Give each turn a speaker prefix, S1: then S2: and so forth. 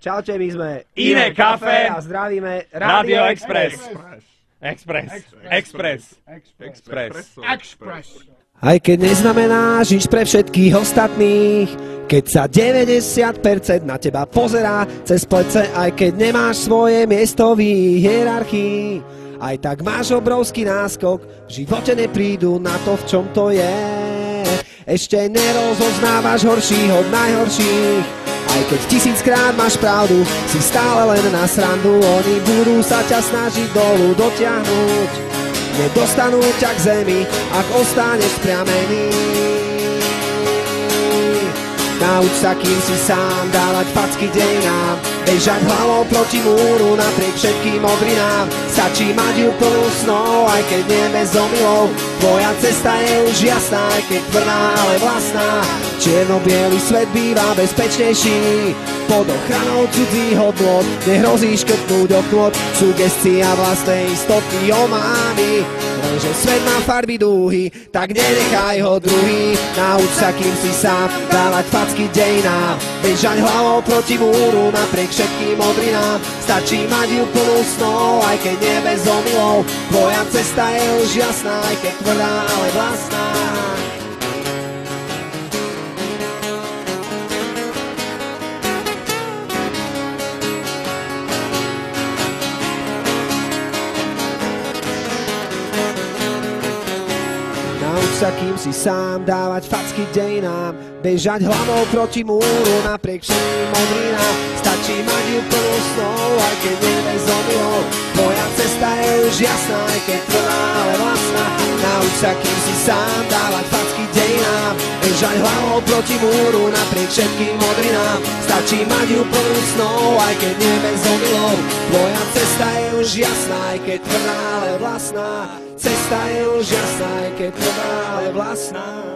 S1: Čaute, my sme
S2: Iné kafe
S1: a zdravíme
S2: Radio Express.
S1: Aj keď neznamenáš nič pre všetkých ostatných, keď sa 90% na teba pozerá cez plece, aj keď nemáš svoje miesto v hierarchii, aj tak máš obrovský náskok, v živote neprídu na to, v čom to je. Ešte nerozoznávaš horších od najhorších, aj keď 1000-krát máš pravdu, si stále len na srandu. Oni budú sa ťa snažiť dolu dotiahnuť, nedostanú ťa k zemi, ak ostaneš spriamený. Nauč sa, kým si sám, dávať facky dejinám, bežať hlavou proti múru napriek všetkým modrinám. Stačí mať ju plnú snov, aj keď nie bez omylov. Tvoja cesta je už jasná, aj keď tvrdá, ale vlastná. Čierno-bielý svet býva bezpečnejší, pod ochranou cudzích hodnôt nehrozí škrtnúť oknôt. Sugestia vlastnej istoty omámy, lenže svet má farby dúhy, tak nenechaj ho druhý. Nauč sa, kým si sám, dávať facky dejinám, bežať hlavou proti múru napriek všetkým modrinám. Stačí mať ju plnú snov, aj keď nie bez omylov. Tvoja cesta je už jasná, aj keď tvrdá, ale vlastná. Sa, kým si sám, dávať facky dejinám, bežať hlavou proti múru napriek všetkým modrinám. Stačí mať ju plnú snov, aj keď nie bez omylov. Tvoja cesta je už jasná, aj keď tvrdá, ale vlastná. Nauč sa, kým si sám, dávať facky dejinám, bežať hlavou proti múru napriek všetkým modrinám. Stačí mať ju plnú snov, aj keď nie bez omylov. Tvoja cesta je už jasná, aj keď tvrdá, ale vlastná. Cesta je už jasná, aj keď tvrdá, ale vlastná.